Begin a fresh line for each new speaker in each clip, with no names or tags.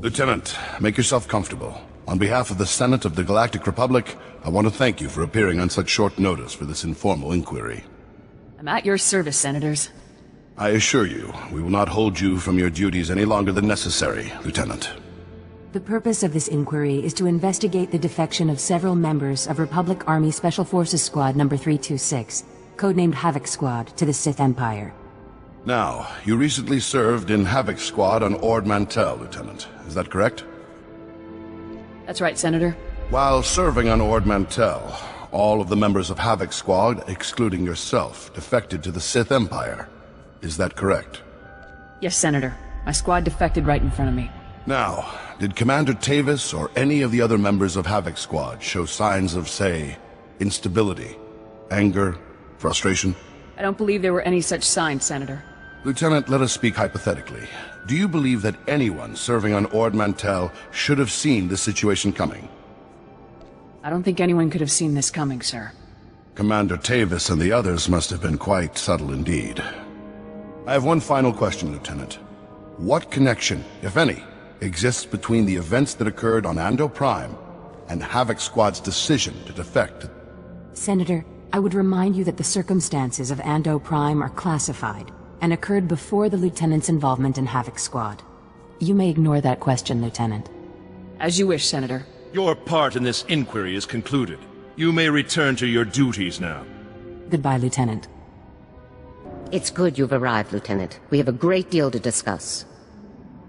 Lieutenant, make yourself comfortable. On behalf of the Senate of the Galactic Republic, I want to thank you for appearing on such short notice for this informal inquiry.
I'm at your service, Senators.
I assure you, we will not hold you from your duties any longer than necessary, Lieutenant.
The purpose of this inquiry is to investigate the defection of several members of Republic Army Special Forces Squad number 326, codenamed Havoc Squad, to the Sith Empire.
Now, you recently served in Havoc Squad on Ord Mantell, Lieutenant. Is that correct?
That's right, Senator.
While serving on Ord Mantell, all of the members of Havoc Squad, excluding yourself, defected to the Sith Empire. Is that correct?
Yes, Senator. My squad defected right in front of me.
Now, did Commander Taris or any of the other members of Havoc Squad show signs of, say, instability, anger, frustration?
I don't believe there were any such signs, Senator.
Lieutenant, let us speak hypothetically. Do you believe that anyone serving on Ord Mantell should have seen this situation coming?
I don't think anyone could have seen this coming, sir.
Commander Tavis and the others must have been quite subtle indeed. I have one final question, Lieutenant. What connection, if any, exists between the events that occurred on Ando Prime and Havoc Squad's decision to defect?
Senator, I would remind you that the circumstances of Ando Prime are classified and occurred before the Lieutenant's involvement in Havoc Squad. You may ignore that question, Lieutenant.
As you wish, Senator.
Your part in this inquiry is concluded. You may return to your duties now.
Goodbye, Lieutenant.
It's good you've arrived, Lieutenant. We have a great deal to discuss.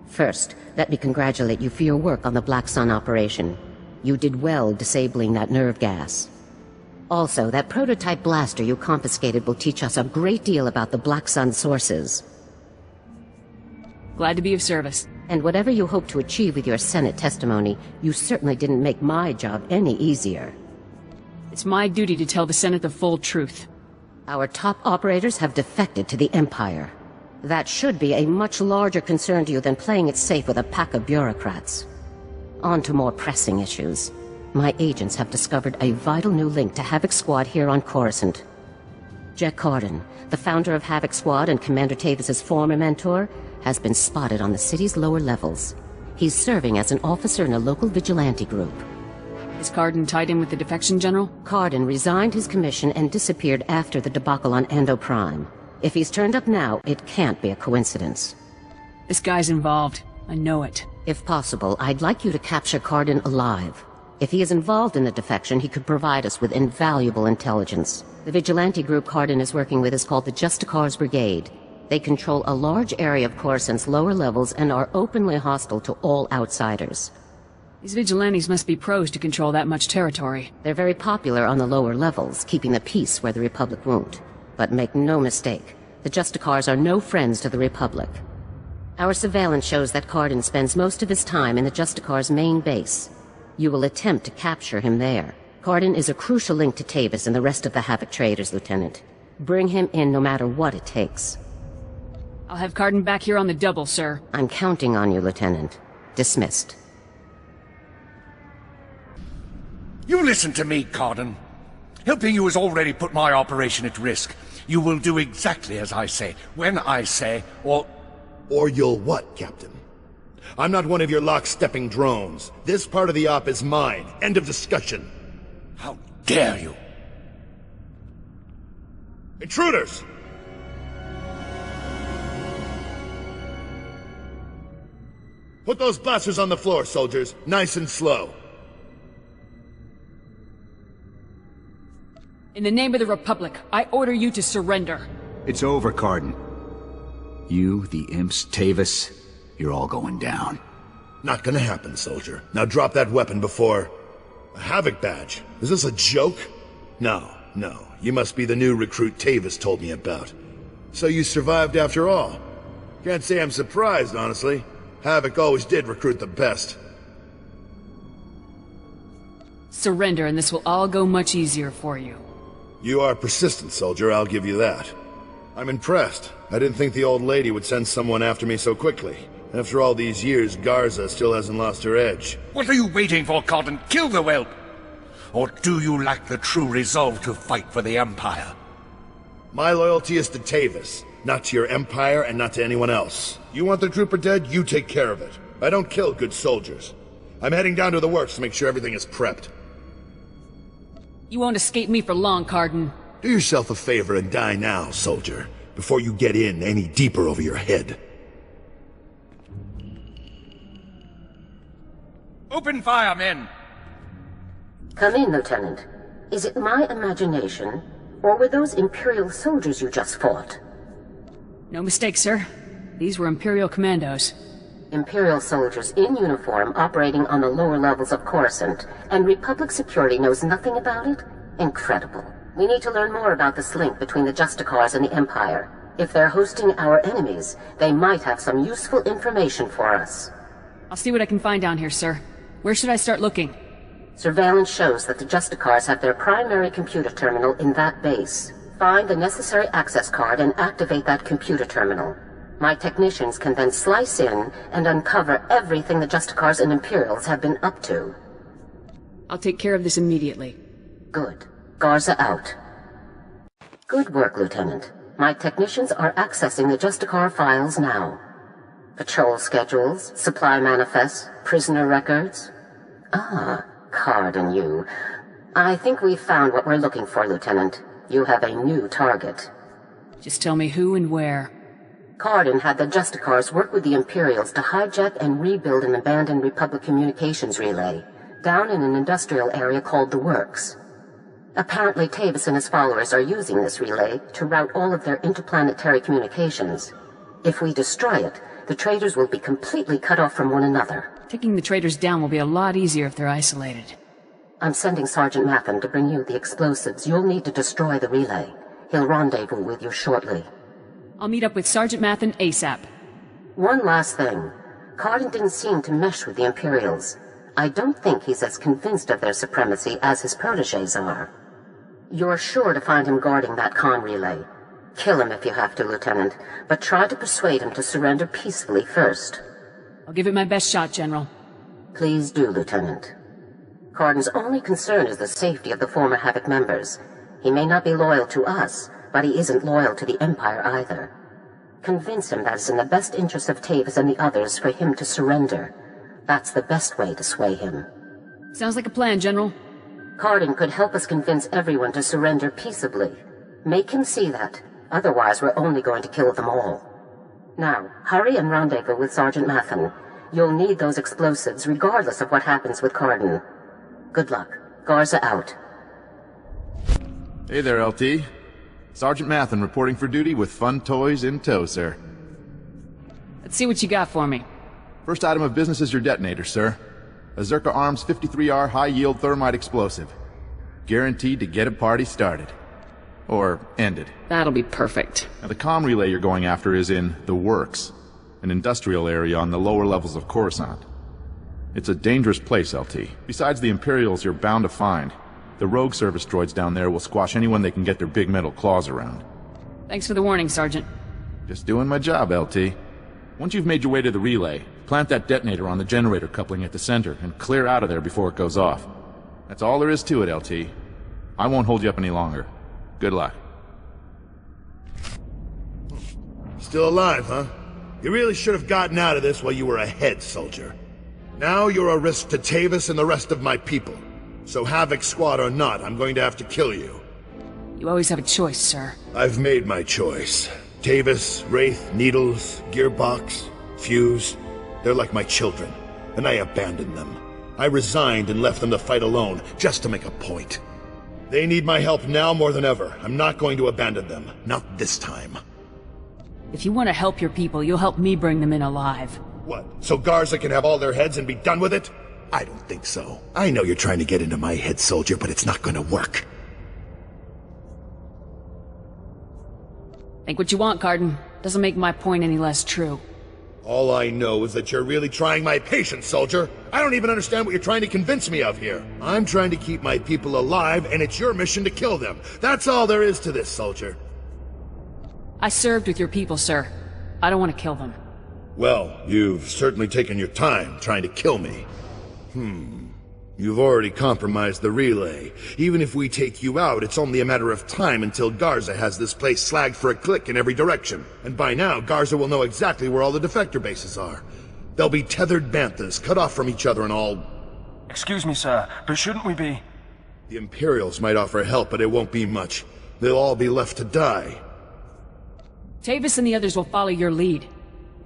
First, let me congratulate you for your work on the Black Sun operation. You did well disabling that nerve gas. Also, that prototype blaster you confiscated will teach us a great deal about the Black Sun sources.
Glad to be of service.
And whatever you hope to achieve with your Senate testimony, you certainly didn't make my job any easier.
It's my duty to tell the Senate the full truth.
Our top operators have defected to the Empire. That should be a much larger concern to you than playing it safe with a pack of bureaucrats. On to more pressing issues. My agents have discovered a vital new link to Havoc Squad here on Coruscant. Jack Carden, the founder of Havoc Squad and Commander Tavis's former mentor, has been spotted on the city's lower levels. He's serving as an officer in a local vigilante group.
Is Carden tied in with the defection, General?
Carden resigned his commission and disappeared after the debacle on Ando Prime. If he's turned up now, it can't be a coincidence.
This guy's involved. I know it.
If possible, I'd like you to capture Carden alive. If he is involved in the defection, he could provide us with invaluable intelligence. The vigilante group Carden is working with is called the Justicars Brigade. They control a large area of Coruscant's lower levels and are openly hostile to all outsiders.
These vigilantes must be pros to control that much territory.
They're very popular on the lower levels, keeping the peace where the Republic won't. But make no mistake, the Justicars are no friends to the Republic. Our surveillance shows that Carden spends most of his time in the Justicars' main base. You will attempt to capture him there. Carden is a crucial link to Tavis and the rest of the Havoc traders, Lieutenant. Bring him in no matter what it takes.
I'll have Carden back here on the double, sir.
I'm counting on you, Lieutenant. Dismissed.
You listen to me, Carden. Helping you has already put my operation at risk. You will do exactly as I say, when I say, or
you'll what, Captain? I'm not one of your lock-stepping drones. This part of the op is mine. End of discussion.
How dare you?
Intruders! Put those blasters on the floor, soldiers. Nice and slow.
In the name of the Republic, I order you to surrender.
It's over, Carden. You, the imps, Tavis, you're all going down.
Not gonna happen, soldier. Now drop that weapon before... A Havoc badge? Is this a joke? No. You must be the new recruit Tavis told me about. So you survived after all. Can't say I'm surprised, honestly. Havoc always did recruit the best.
Surrender and this will all go much easier for you.
You are persistent, soldier, I'll give you that. I'm impressed. I didn't think the old lady would send someone after me so quickly. After all these years, Garza still hasn't lost her edge.
What are you waiting for, Carden? Kill the whelp! Or do you lack the true resolve to fight for the Empire?
My loyalty is to Tavis, not to your Empire and not to anyone else. You want the trooper dead, you take care of it. I don't kill good soldiers. I'm heading down to the works to make sure everything is prepped.
You won't escape me for long, Carden.
Do yourself a favor and die now, soldier, before you get in any deeper over your head.
Open fire, men!
Come in, Lieutenant. Is it my imagination, or were those Imperial soldiers you just fought?
No mistake, sir. These were Imperial commandos.
Imperial soldiers in uniform operating on the lower levels of Coruscant, and Republic security knows nothing about it? Incredible. We need to learn more about this link between the Justicars and the Empire. If they're hosting our enemies, they might have some useful information for us.
I'll see what I can find down here, sir. Where should I start looking?
Surveillance shows that the Justicars have their primary computer terminal in that base. Find the necessary access card and activate that computer terminal. My technicians can then slice in and uncover everything the Justicars and Imperials have been up to.
I'll take care of this immediately.
Good. Garza out. Good work, Lieutenant. My technicians are accessing the Justicar files now. Patrol schedules, supply manifests, prisoner records. Ah, Carden, you. I think we've found what we're looking for, Lieutenant. You have a new target.
Just tell me who and where.
Carden had the Justicars work with the Imperials to hijack and rebuild an abandoned Republic communications relay down in an industrial area called the Works. Apparently Tavis and his followers are using this relay to route all of their interplanetary communications. If we destroy it, the traitors will be completely cut off from one another.
Taking the traitors down will be a lot easier if they're isolated.
I'm sending Sergeant Matham to bring you the explosives you'll need to destroy the relay. He'll rendezvous with you shortly.
I'll meet up with Sergeant Matham ASAP.
One last thing. Carden didn't seem to mesh with the Imperials. I don't think he's as convinced of their supremacy as his protégés are. You're sure to find him guarding that comm relay. Kill him if you have to, Lieutenant, but try to persuade him to surrender peacefully first.
I'll give it my best shot, General.
Please do, Lieutenant. Carden's only concern is the safety of the former Havoc members. He may not be loyal to us, but he isn't loyal to the Empire either. Convince him that it's in the best interest of Tavis and the others for him to surrender. That's the best way to sway him.
Sounds like a plan, General.
Carden could help us convince everyone to surrender peaceably. Make him see that. Otherwise, we're only going to kill them all. Now, hurry and rendezvous with Sergeant Matham. You'll need those explosives regardless of what happens with Carden. Good luck. Garza out.
Hey there, LT. Sergeant Matham reporting for duty with fun toys in tow, sir.
Let's see what you got for me.
First item of business is your detonator, sir. A Zerka Arms 53R high-yield thermite explosive. Guaranteed to get a party started. Or ended.
That'll be perfect.
Now, the comm relay you're going after is in the Works, an industrial area on the lower levels of Coruscant. It's a dangerous place, LT. Besides the Imperials you're bound to find, the rogue service droids down there will squash anyone they can get their big metal claws around.
Thanks for the warning, Sergeant.
Just doing my job, LT. Once you've made your way to the relay, plant that detonator on the generator coupling at the center and clear out of there before it goes off. That's all there is to it, LT. I won't hold you up any longer. Good luck.
Still alive, huh? You really should have gotten out of this while you were ahead, soldier. Now you're a risk to Tavis and the rest of my people. So Havoc Squad or not, I'm going to have to kill you.
You always have a choice, sir.
I've made my choice. Tavis, Wraith, Needles, Gearbox, Fuse, they're like my children, and I abandoned them. I resigned and left them to fight alone, just to make a point. They need my help now more than ever. I'm not going to abandon them. Not this time.
If you want to help your people, you'll help me bring them in alive.
What, so Garza can have all their heads and be done with it? I don't think so. I know you're trying to get into my head, soldier, but it's not gonna work.
Think what you want, Carden. Doesn't make my point any less true.
All I know is that you're really trying my patience, soldier. I don't even understand what you're trying to convince me of here. I'm trying to keep my people alive, and it's your mission to kill them. That's all there is to this, soldier.
I served with your people, sir. I don't want to kill them.
Well, you've certainly taken your time trying to kill me. You've already compromised the relay. Even if we take you out, it's only a matter of time until Garza has this place slagged for a click in every direction. And by now, Garza will know exactly where all the defector bases are. They'll be tethered banthas, cut off from each other and all.
Excuse me, sir, but shouldn't we be...
The Imperials might offer help, but it won't be much. They'll all be left to die.
Tavis and the others will follow your lead.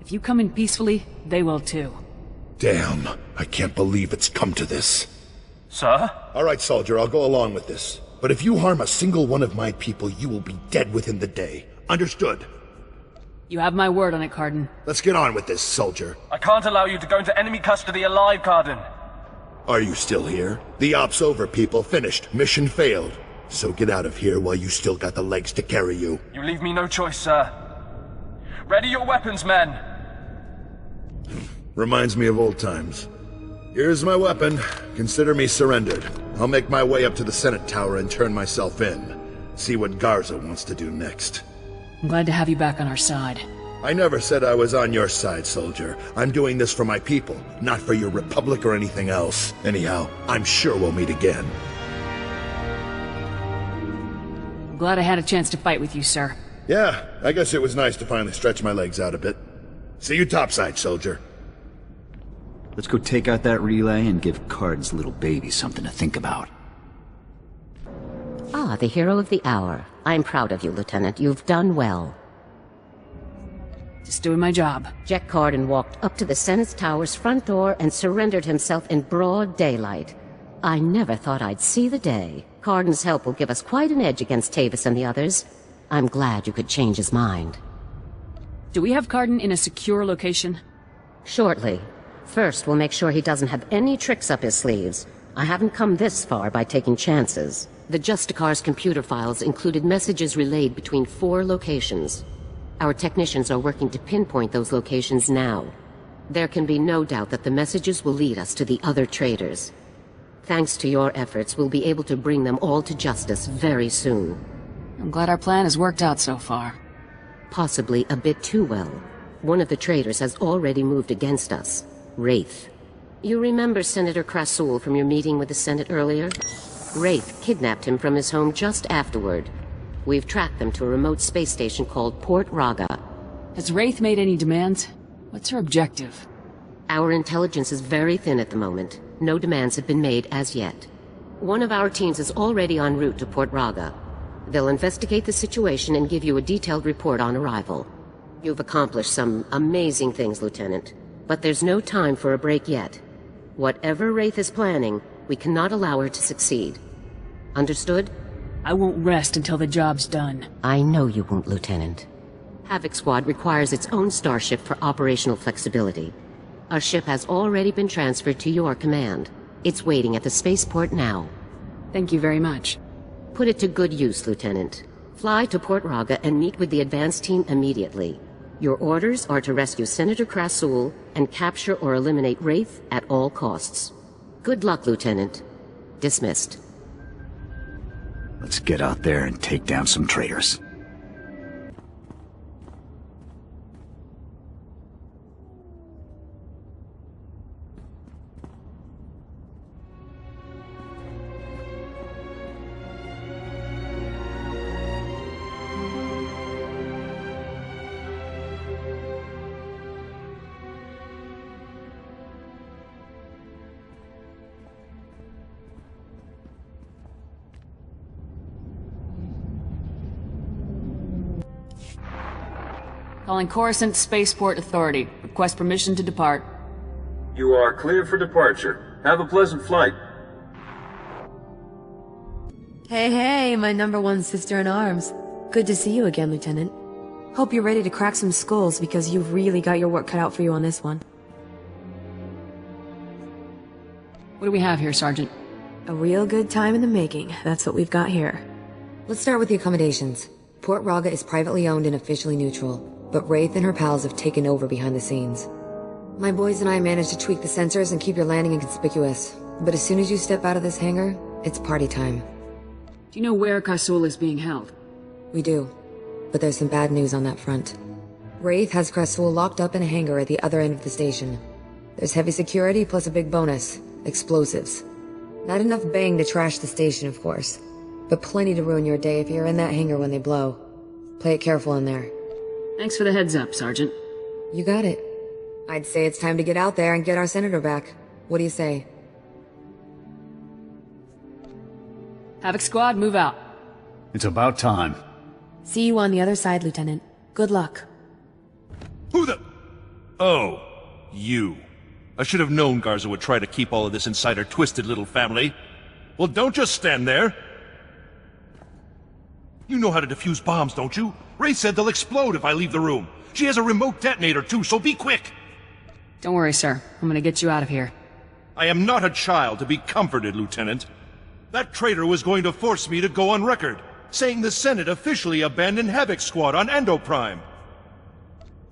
If you come in peacefully, they will too.
Damn, I can't believe it's come to this.
Sir?
All right, soldier, I'll go along with this. But if you harm a single one of my people, you will be dead within the day. Understood?
You have my word on it, Carden.
Let's get on with this, soldier.
I can't allow you to go into enemy custody alive, Carden.
Are you still here? The op's over, people. Finished. Mission failed. So get out of here while you still got the legs to carry you.
You leave me no choice, sir. Ready your weapons, men!
Reminds me of old times. Here's my weapon. Consider me surrendered. I'll make my way up to the Senate Tower and turn myself in. See what Garza wants to do next.
I'm glad to have you back on our side.
I never said I was on your side, soldier. I'm doing this for my people, not for your republic or anything else. Anyhow, I'm sure we'll meet again.
I'm glad I had a chance to fight with you, sir.
Yeah, I guess it was nice to finally stretch my legs out a bit. See you topside, soldier.
Let's go take out that relay and give Carden's little baby something to think about.
Ah, the hero of the hour. I'm proud of you, Lieutenant. You've done well.
Just doing my job.
Jack Carden walked up to the Senate Tower's front door and surrendered himself in broad daylight. I never thought I'd see the day. Carden's help will give us quite an edge against Tavis and the others. I'm glad you could change his mind.
Do we have Carden in a secure location?
Shortly. First, we'll make sure he doesn't have any tricks up his sleeves. I haven't come this far by taking chances. The Justicars' computer files included messages relayed between 4 locations. Our technicians are working to pinpoint those locations now. There can be no doubt that the messages will lead us to the other traitors. Thanks to your efforts, we'll be able to bring them all to justice very soon.
I'm glad our plan has worked out so far.
Possibly a bit too well. One of the traitors has already moved against us. Wraith. You remember Senator Krasul from your meeting with the Senate earlier? Wraith kidnapped him from his home just afterward. We've tracked them to a remote space station called Port Raga.
Has Wraith made any demands? What's her objective?
Our intelligence is very thin at the moment. No demands have been made as yet. One of our teams is already en route to Port Raga. They'll investigate the situation and give you a detailed report on arrival. You've accomplished some amazing things, Lieutenant. But there's no time for a break yet. Whatever Wraith is planning, we cannot allow her to succeed. Understood?
I won't rest until the job's done.
I know you won't, Lieutenant. Havoc Squad requires its own starship for operational flexibility. A ship has already been transferred to your command. It's waiting at the spaceport now.
Thank you very much.
Put it to good use, Lieutenant. Fly to Port Raga and meet with the advance team immediately. Your orders are to rescue Senator Krasul and capture or eliminate Wraith at all costs. Good luck, Lieutenant. Dismissed.
Let's get out there and take down some traitors.
Calling Coruscant Spaceport Authority. Request permission to depart.
You are clear for departure. Have a pleasant flight.
Hey, my #1 sister-in-arms. Good to see you again, Lieutenant. Hope you're ready to crack some skulls, because you've really got your work cut out for you on this one.
What do we have here, Sergeant?
A real good time in the making. That's what we've got here.
Let's start with the accommodations. Port Raga is privately owned and officially neutral, but Wraith and her pals have taken over behind the scenes. My boys and I managed to tweak the sensors and keep your landing inconspicuous, but as soon as you step out of this hangar, it's party time.
Do you know where Krasul is being held?
We do, but there's some bad news on that front. Wraith has Krasul locked up in a hangar at the other end of the station. There's heavy security plus a big bonus, explosives. Not enough bang to trash the station, of course, but plenty to ruin your day if you're in that hangar when they blow. Play it careful in there.
Thanks for the heads up, Sergeant.
You got it. I'd say it's time to get out there and get our senator back. What do you say?
Havoc Squad, move out.
It's about time.
See you on the other side, Lieutenant. Good luck.
Who the... Oh, you. I should have known Garza would try to keep all of this inside her twisted little family. Well, don't just stand there. You know how to defuse bombs, don't you? Ray said they'll explode if I leave the room. She has a remote detonator, too, so be quick.
Don't worry, sir. I'm gonna get you out of here.
I am not a child to be comforted, Lieutenant. That traitor was going to force me to go on record, saying the Senate officially abandoned Havoc Squad on Ando Prime.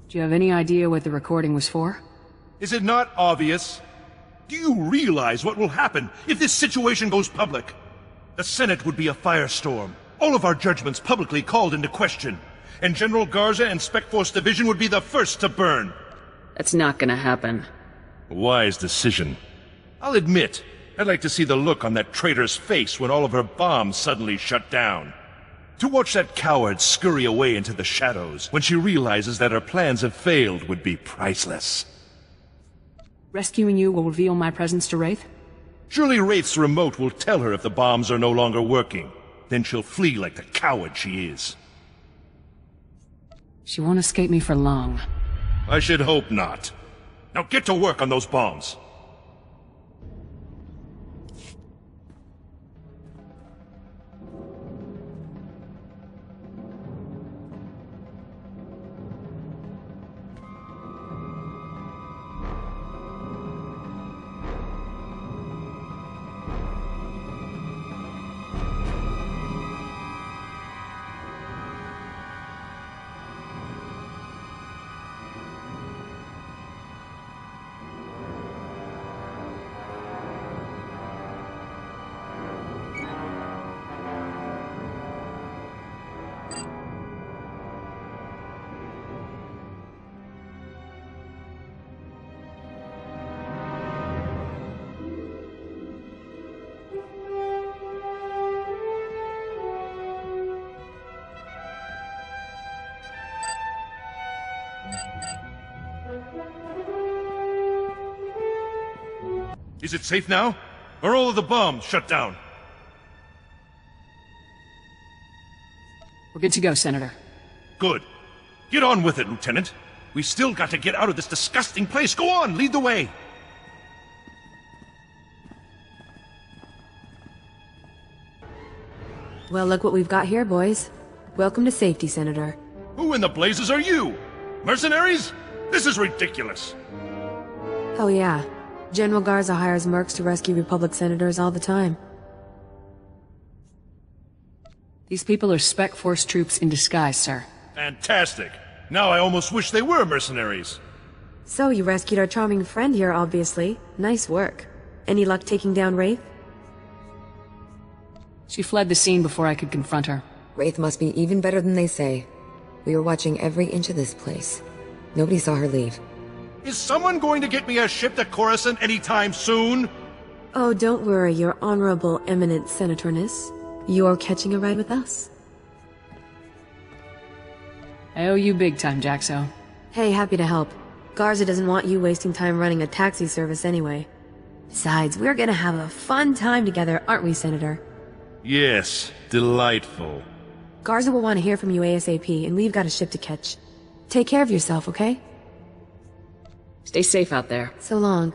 Do you have any idea what the recording was for?
Is it not obvious? Do you realize what will happen if this situation goes public? The Senate would be a firestorm. All of our judgments publicly called into question. And General Garza and Spec Force Division would be the first to burn.
That's not gonna happen.
A wise decision. I'll admit, I'd like to see the look on that traitor's face when all of her bombs suddenly shut down. To watch that coward scurry away into the shadows when she realizes that her plans have failed would be priceless.
Rescuing you will reveal my presence to Wraith?
Surely Wraith's remote will tell her if the bombs are no longer working. Then she'll flee like the coward she is.
She won't escape me for long.
I should hope not. Now get to work on those bombs. Is it safe now? Are all of the bombs shut down?
We're good to go, Senator.
Good. Get on with it, Lieutenant. We've still got to get out of this disgusting place. Go on, lead the way.
Well, look what we've got here, boys. Welcome to safety, Senator.
Who in the blazes are you? Mercenaries? This is ridiculous.
Oh yeah. General Garza hires mercs to rescue Republic senators all the time.
These people are Spec Force troops in disguise, sir.
Fantastic. Now I almost wish they were mercenaries.
So, you rescued our charming friend here, obviously. Nice work. Any luck taking down Wraith?
She fled the scene before I could confront her.
Wraith must be even better than they say. We were watching every inch of this place. Nobody saw her leave.
Is someone going to get me a ship to Coruscant anytime soon?
Oh, don't worry, your honorable eminent senatorness. You're catching a ride with us.
I owe you big time, Jaxo.
Hey, happy to help. Garza doesn't want you wasting time running a taxi service anyway. Besides, we're gonna have a fun time together, aren't we, Senator?
Yes, delightful.
Garza will want to hear from you ASAP, and we've got a ship to catch. Take care of yourself, okay?
Stay safe out there.
So long.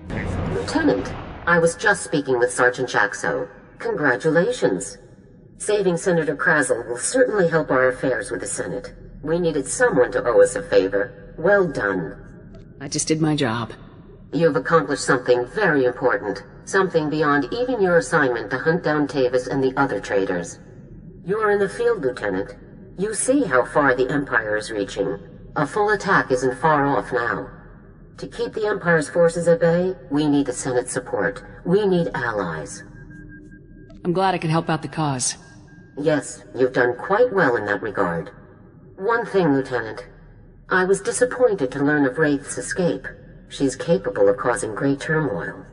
Lieutenant, I was just speaking with Sergeant Jaxo. Congratulations. Saving Senator Krazel will certainly help our affairs with the Senate. We needed someone to owe us a favor. Well done.
I just did my job.
You've accomplished something very important. Something beyond even your assignment to hunt down Tavis and the other traitors. You are in the field, Lieutenant. You see how far the Empire is reaching. A full attack isn't far off now. To keep the Empire's forces at bay, we need the Senate support. We need allies.
I'm glad I could help out the cause.
Yes, you've done quite well in that regard. One thing, Lieutenant. I was disappointed to learn of Wraith's escape. She's capable of causing great turmoil.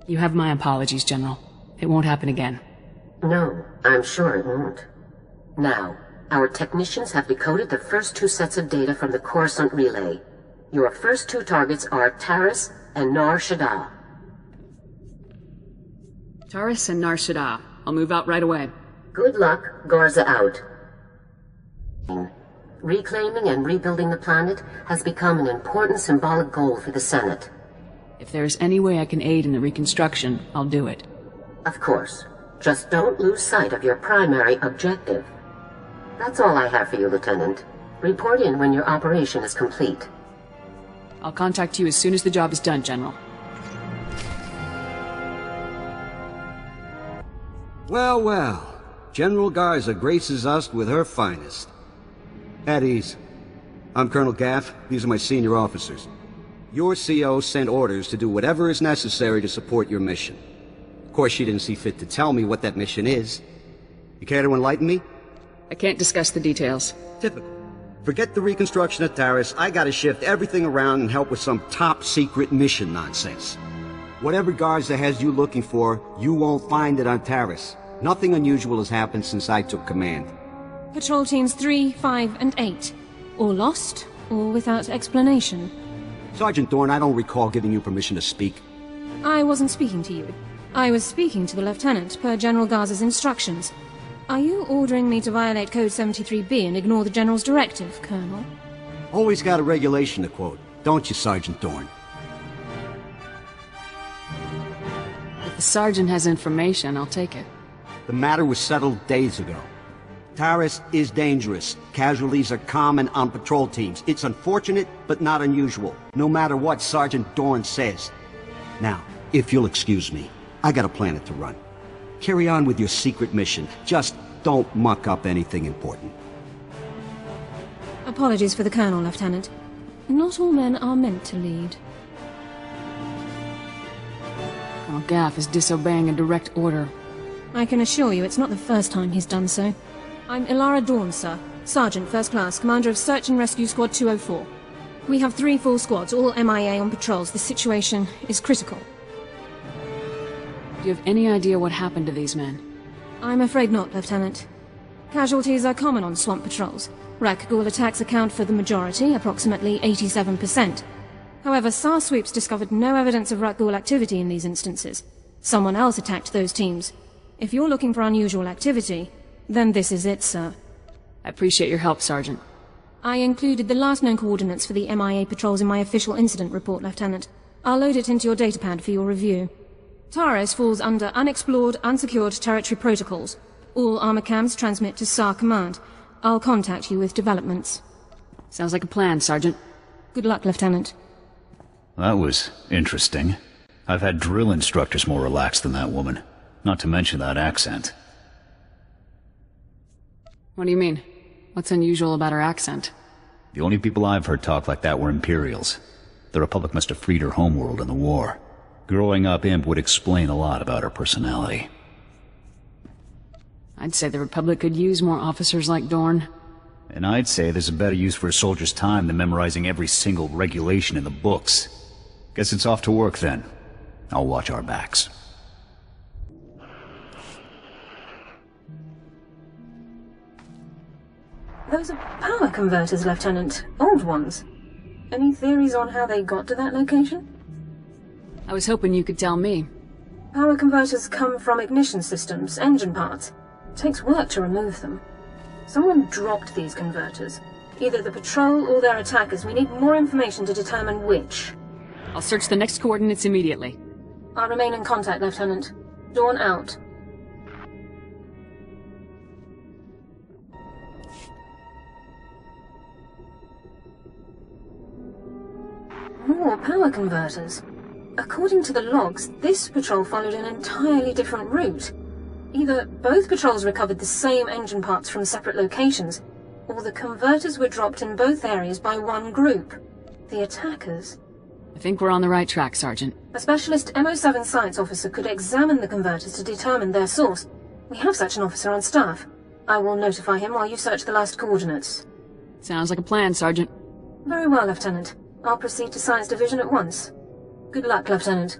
You have my apologies, General. It won't happen again.
No, I'm sure it won't. Now, Our technicians have decoded the first 2 sets of data from the Coruscant relay. Your first 2 targets are Taris and Nar Shaddaa.
Taris and Nar Shaddaa. I'll move out right away.
Good luck, Garza out. Reclaiming and rebuilding the planet has become an important symbolic goal for the Senate.
If there's any way I can aid in the reconstruction, I'll do it.
Of course. Just don't lose sight of your primary objective. That's all I have for you, Lieutenant. Report in when your operation is complete.
I'll contact you as soon as the job is done, General.
Well, well. General Garza graces us with her finest. At ease. I'm Colonel Gaff. These are my senior officers. Your CO sent orders to do whatever is necessary to support your mission. Of course, she didn't see fit to tell me what that mission is. You care to enlighten me?
I can't discuss the details.
Typical. Forget the reconstruction of Taris. I gotta shift everything around and help with some top-secret mission nonsense. Whatever Garza has you looking for, you won't find it on Taris. Nothing unusual has happened since I took command.
Patrol teams 3, 5, and 8. All lost, or without explanation.
Sergeant Dorne, I don't recall giving you permission to speak.
I wasn't speaking to you. I was speaking to the Lieutenant, per General Garza's instructions. Are you ordering me to violate Code 73B and ignore the General's directive, Colonel?
Always got a regulation to quote, don't you, Sergeant Dorne?
If the Sergeant has information, I'll take it.
The matter was settled days ago. Taris is dangerous. Casualties are common on patrol teams. It's unfortunate, but not unusual, no matter what Sergeant Dorne says. Now, if you'll excuse me, I got a planet to run. Carry on with your secret mission. Just don't muck up anything important.
Apologies for the Colonel, Lieutenant. Not all men are meant to lead.
Colonel Gaff is disobeying a direct order.
I can assure you it's not the first time he's done so. I'm Ilara Dorne, sir. Sergeant, First Class, Commander of Search and Rescue Squad 204. We have 3 full squads, all MIA on patrols. The situation is critical.
Do you have any idea what happened to these men?
I'm afraid not, Lieutenant. Casualties are common on swamp patrols. Rakghoul attacks account for the majority, approximately 87%. However, SAR sweeps discovered no evidence of Rakghoul activity in these instances. Someone else attacked those teams. If you're looking for unusual activity, then this is it, sir.
I appreciate your help, Sergeant.
I included the last known coordinates for the MIA patrols in my official incident report, Lieutenant. I'll load it into your datapad for your review. Taris falls under Unexplored, Unsecured Territory Protocols. All armor cams transmit to SAR Command. I'll contact you with developments.
Sounds like a plan, Sergeant.
Good luck, Lieutenant.
That was interesting. I've had drill instructors more relaxed than that woman. Not to mention that accent.
What do you mean? What's unusual about her accent?
The only people I've heard talk like that were Imperials. The Republic must have freed her homeworld in the war. Growing up Imp would explain a lot about her personality.
I'd say the Republic could use more officers like Dorne.
And I'd say there's a better use for a soldier's time than memorizing every single regulation in the books. Guess it's off to work then. I'll watch our backs.
Those are power converters, Lieutenant. Old ones. Any theories on how they got to that location?
I was hoping you could tell me.
Power converters come from ignition systems, engine parts. It takes work to remove them. Someone dropped these converters. Either the patrol or their attackers. We need more information to determine which.
I'll search the next coordinates immediately.
I'll remain in contact, Lieutenant. Dorne out. More power converters. According to the logs, this patrol followed an entirely different route. Either both patrols recovered the same engine parts from separate locations, or the converters were dropped in both areas by one group. The attackers.
I think we're on the right track, Sergeant.
A specialist MO7 science officer could examine the converters to determine their source. We have such an officer on staff. I will notify him while you search the last coordinates.
Sounds like a plan, Sergeant.
Very well, Lieutenant. I'll proceed to Science Division at once. Good luck, Lieutenant.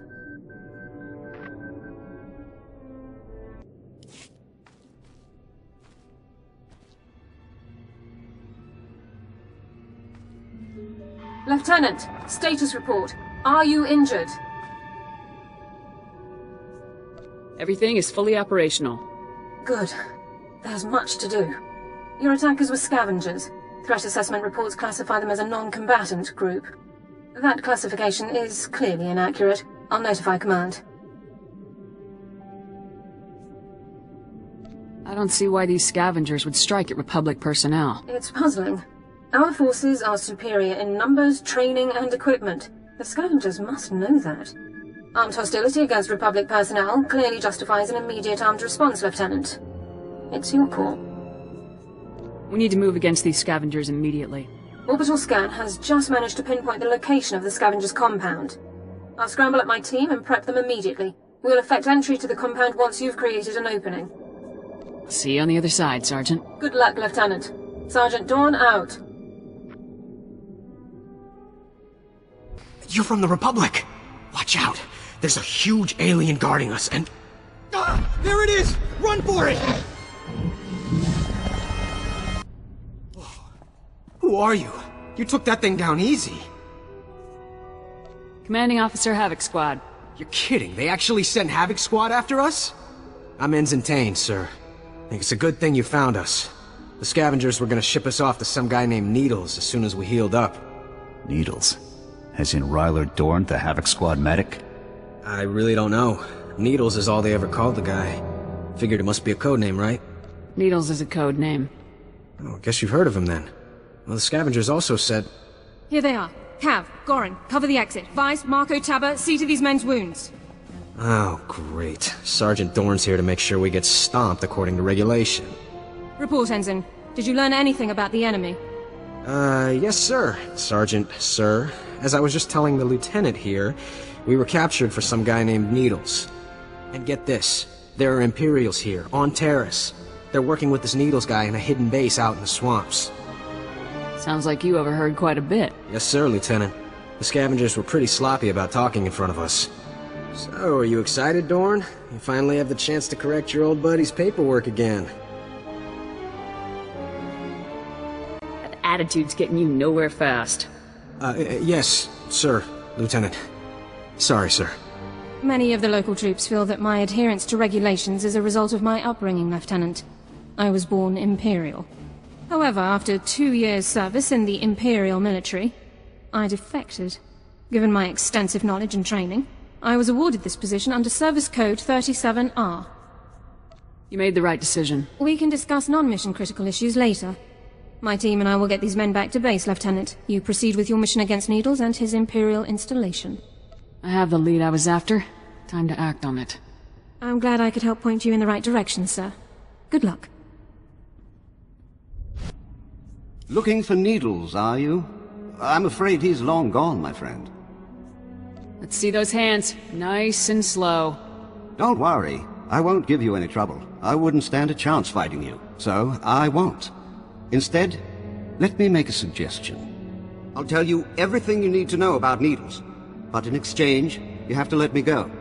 Lieutenant, status report. Are you injured?
Everything is fully operational.
Good. There's much to do. Your attackers were scavengers. Threat assessment reports classify them as a non-combatant group. That classification is clearly inaccurate. I'll notify Command.
I don't see why these scavengers would strike at Republic personnel.
It's puzzling. Our forces are superior in numbers, training, and equipment. The scavengers must know that. Armed hostility against Republic personnel clearly justifies an immediate armed response, Lieutenant. It's your call.
We need to move against these scavengers immediately.
Orbital scan has just managed to pinpoint the location of the scavengers' compound. I'll scramble up my team and prep them immediately. We'll effect entry to the compound once you've created an opening.
See you on the other side, Sergeant.
Good luck, Lieutenant. Sergeant Dorne out.
You're from the Republic! Watch out! There's a huge alien guarding us, and... Ah! There it is! Run for it! Who are you? You took that thing down easy.
Commanding Officer Havoc Squad.
You're kidding. They actually sent Havoc Squad after us? I'm Ensign Tane, sir. I think it's a good thing you found us. The scavengers were gonna ship us off to some guy named Needles as soon as we healed up.
Needles? As in Ryler Dorne, the Havoc Squad medic?
I really don't know. Needles is all they ever called the guy. Figured it must be a code name, right?
Needles is a code name.
Oh, I guess you've heard of him then. Well, the scavengers also said...
Here they are. Cav, Gorin, cover the exit. Vice, Marco, Tabba, see to these men's wounds.
Oh, great. Sergeant Dorne's here to make sure we get stomped according to regulation.
Report, Ensign. Did you learn anything about the enemy?
Yes, sir. Sergeant, sir. As I was just telling the lieutenant here, we were captured for some guy named Needles. And get this, there are Imperials here, on Taris. They're working with this Needles guy in a hidden base out in the swamps.
Sounds like you overheard quite a bit.
Yes, sir, Lieutenant. The scavengers were pretty sloppy about talking in front of us. So, are you excited, Dorne? You finally have the chance to correct your old buddy's paperwork again.
That attitude's getting you nowhere fast.
Yes, sir, Lieutenant. Sorry, sir.
Many of the local troops feel that my adherence to regulations is a result of my upbringing, Lieutenant. I was born Imperial. However, after 2 years' service in the Imperial military, I defected. Given my extensive knowledge and training, I was awarded this position under Service Code 37R.
You made the right decision.
We can discuss non-mission critical issues later. My team and I will get these men back to base, Lieutenant. You proceed with your mission against Needles and his Imperial installation.
I have the lead I was after. Time to act on it.
I'm glad I could help point you in the right direction, sir. Good luck.
Looking for Needles, are you? I'm afraid he's long gone, my friend.
Let's see those hands. Nice and slow.
Don't worry. I won't give you any trouble. I wouldn't stand a chance fighting you, so I won't. Instead, let me make a suggestion. I'll tell you everything you need to know about Needles, but in exchange, you have to let me go.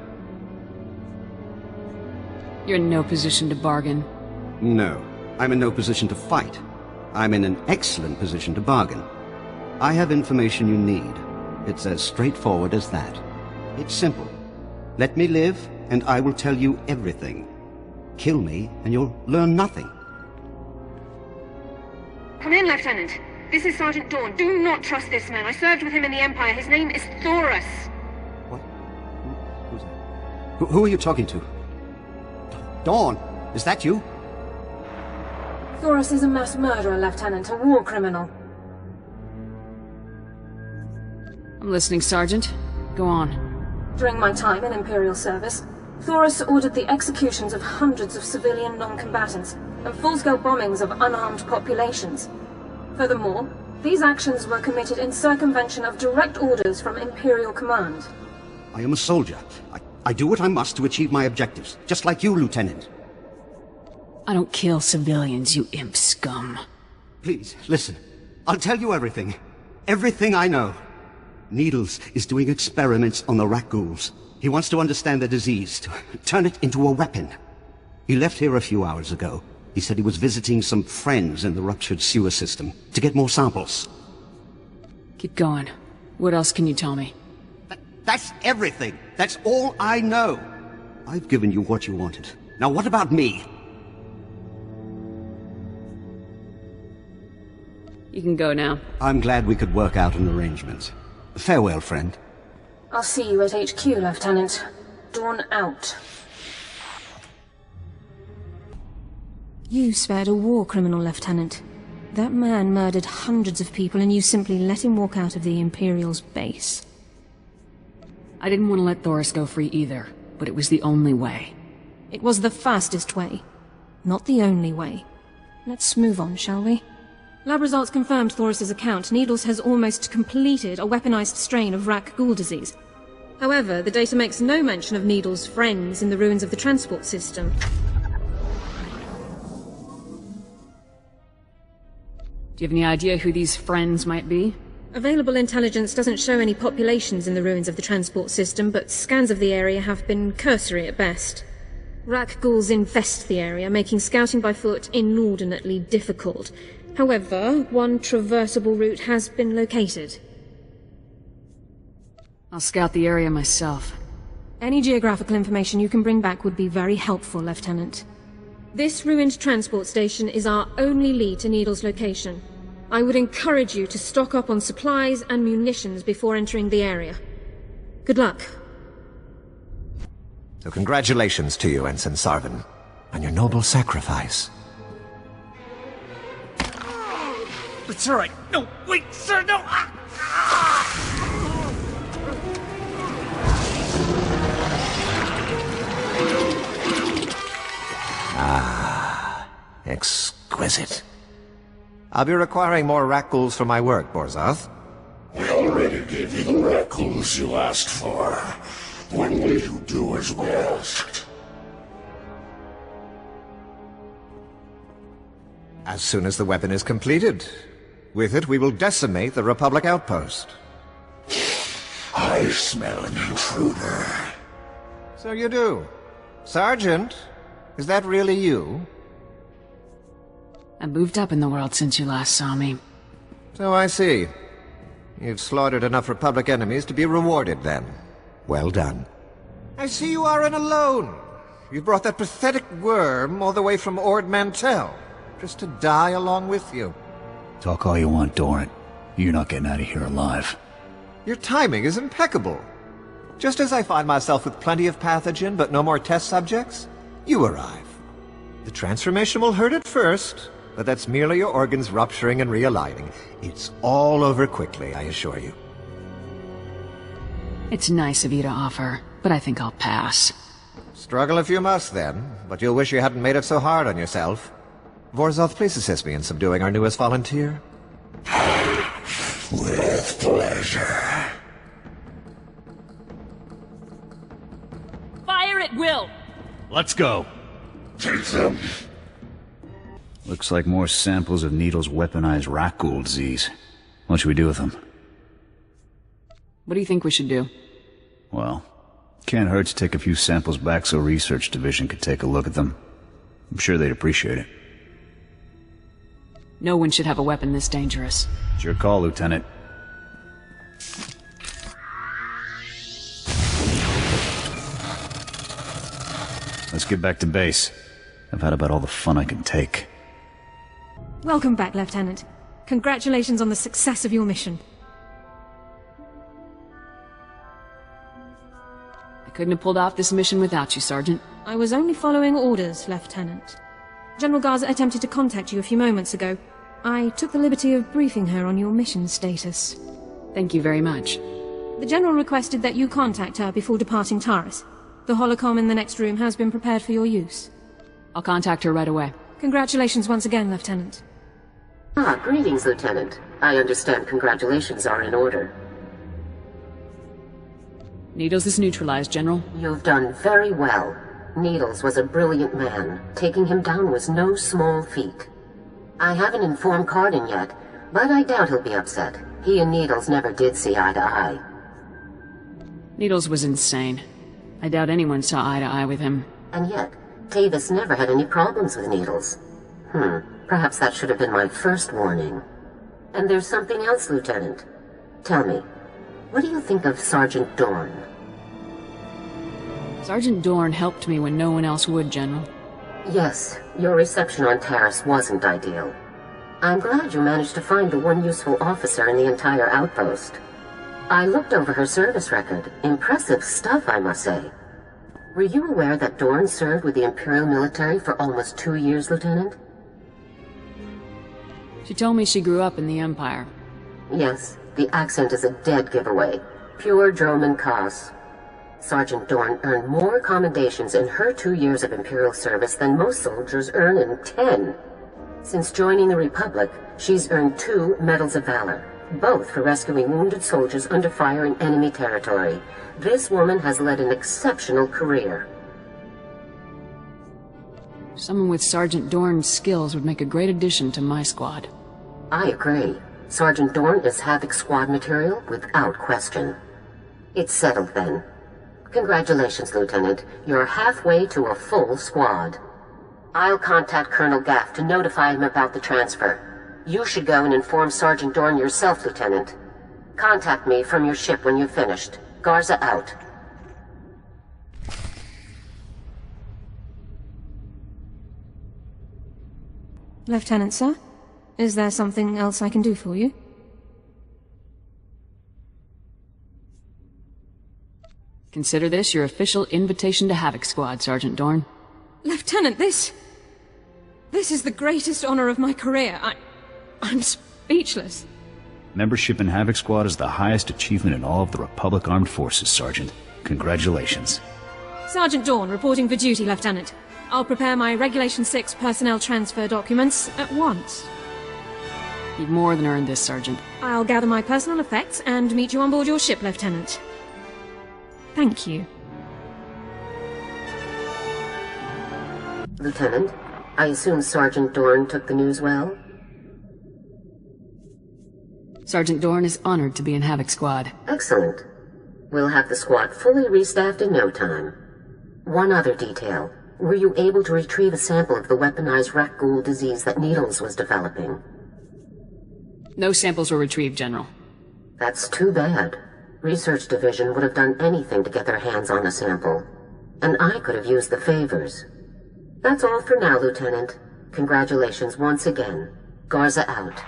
You're in no position to bargain.
No, I'm in no position to fight. I'm in an excellent position to bargain. I have information you need. It's as straightforward as that. It's simple. Let me live, and I will tell you everything. Kill me, and you'll learn nothing.
Come in, Lieutenant. This is Sergeant Dorne. Do not trust this man. I served with him in the Empire. His name is Taris.
What? Who's that? Who are you talking to? Dorne, is that you?
Taris is a mass murderer, Lieutenant. A war criminal.
I'm listening, Sergeant. Go on.
During my time in Imperial service, Taris ordered the executions of hundreds of civilian non-combatants and full-scale bombings of unarmed populations. Furthermore, these actions were committed in circumvention of direct orders from Imperial Command.
I am a soldier. I do what I must to achieve my objectives, just like you, Lieutenant.
I don't kill civilians, you imp scum.
Please, listen. I'll tell you everything. Everything I know. Needles is doing experiments on the rat ghouls. He wants to understand the disease, to turn it into a weapon. He left here a few hours ago. He said he was visiting some friends in the ruptured sewer system to get more samples.
Keep going. What else can you tell me?
That's everything. That's all I know. I've given you what you wanted. Now what about me?
You can go now.
I'm glad we could work out an arrangement. Farewell, friend.
I'll see you at HQ, Lieutenant. Dorne out. You spared a war criminal, Lieutenant. That man murdered hundreds of people and you simply let him walk out of the Imperial's base.
I didn't want to let Thoris go free either, but it was the only way.
It was the fastest way. Not the only way. Let's move on, shall we? Lab results confirmed Thoris's account. Needles has almost completed a weaponized strain of Rak Ghoul disease. However, the data makes no mention of Needles' friends in the ruins of the transport system.
Do you have any idea who these friends might be?
Available intelligence doesn't show any populations in the ruins of the transport system, but scans of the area have been cursory at best. Rak Ghouls infest the area, making scouting by foot inordinately difficult. However, one traversable route has been located.
I'll scout the area myself.
Any geographical information you can bring back would be very helpful, Lieutenant. This ruined transport station is our only lead to Needles' location. I would encourage you to stock up on supplies and munitions before entering the area. Good luck.
So congratulations to you, Ensign Sarvin, on your noble sacrifice.
It's all right. No, wait, sir, no!
Ah, exquisite. I'll be requiring more Rak Ghouls for my work, Borzoth.
We already gave you the Rak Ghouls you asked for. When will you do as we asked?
As soon as the weapon is completed. With it, we will decimate the Republic outpost.
I smell an intruder.
So you do. Sergeant, is that really you?
I moved up in the world since you last saw me.
So I see. You've slaughtered enough Republic enemies to be rewarded, then. Well done. I see you aren't alone. You brought that pathetic worm all the way from Ord Mantell, just to die along with you.
Talk all you want, Dorne. You're not getting out of here alive.
Your timing is impeccable. Just as I find myself with plenty of pathogen but no more test subjects, you arrive. The transformation will hurt at first, but that's merely your organs rupturing and realigning. It's all over quickly, I assure you.
It's nice of you to offer, but I think I'll pass.
Struggle if you must, then, but you'll wish you hadn't made it so hard on yourself. Vorzoth, please assist me in subduing our newest volunteer.
With pleasure.
Fire at will!
Let's go.
Take them.
Looks like more samples of Needles' weaponized Rak Ghoul disease. What should we do with them?
What do you think we should do?
Well, can't hurt to take a few samples back so Research Division could take a look at them. I'm sure they'd appreciate it.
No one should have a weapon this dangerous.
It's your call, Lieutenant. Let's get back to base. I've had about all the fun I can take.
Welcome back, Lieutenant. Congratulations on the success of your mission.
I couldn't have pulled off this mission without you, Sergeant.
I was only following orders, Lieutenant. General Garza attempted to contact you a few moments ago. I took the liberty of briefing her on your mission status.
Thank you very much.
The General requested that you contact her before departing Taris. The holocom in the next room has been prepared for your use.
I'll contact her right away.
Congratulations once again, Lieutenant.
Greetings, Lieutenant. I understand congratulations are in order.
Needles is neutralized, General.
You've done very well. Needles was a brilliant man. Taking him down was no small feat. I haven't informed Carden yet, but I doubt he'll be upset. He and Needles never did see eye to eye.
Needles was insane. I doubt anyone saw eye to eye with him.
And yet, Tavis never had any problems with Needles. Perhaps that should have been my first warning. And there's something else, Lieutenant. Tell me, What do you think of Sergeant Dorne?
Sergeant Dorne helped me when no one else would, General.
Yes, your reception on Taris wasn't ideal. I'm glad you managed to find the one useful officer in the entire outpost. I looked over her service record. Impressive stuff, I must say. Were you aware that Dorne served with the Imperial military for almost 2 years, Lieutenant?
She told me she grew up in the Empire.
Yes, the accent is a dead giveaway. Pure Droman Kos. Sergeant Dorne earned more commendations in her 2 years of Imperial service than most soldiers earn in 10. Since joining the Republic, she's earned 2 Medals of Valor, both for rescuing wounded soldiers under fire in enemy territory. This woman has led an exceptional career.
Someone with Sergeant Dorne's skills would make a great addition to my squad.
I agree. Sergeant Dorne is Havoc Squad material without question. It's settled then. Congratulations, Lieutenant. You're halfway to a full squad. I'll contact Colonel Gaff to notify him about the transfer. You should go and inform Sergeant Dorne yourself, Lieutenant. Contact me from your ship when you've finished. Garza out.
Lieutenant, sir? Is there something else I can do for you?
Consider this your official invitation to Havoc Squad, Sergeant Dorne.
Lieutenant, this is the greatest honor of my career. I'm speechless.
Membership in Havoc Squad is the highest achievement in all of the Republic Armed Forces, Sergeant. Congratulations.
Sergeant Dorne reporting for duty, Lieutenant. I'll prepare my Regulation 6 personnel transfer documents at once.
You've more than earned this, Sergeant.
I'll gather my personal effects and meet you on board your ship, Lieutenant. Thank you.
Lieutenant, I assume Sergeant Dorne took the news well?
Sergeant Dorne is honored to be in Havoc Squad.
Excellent. We'll have the squad fully restaffed in no time. One other detail. Were you able to retrieve a sample of the weaponized rat ghoul disease that Needles was developing?
No samples were retrieved, General.
That's too bad. Research Division would have done anything to get their hands on a sample. And I could have used the favors. That's all for now, Lieutenant. Congratulations once again. Garza out.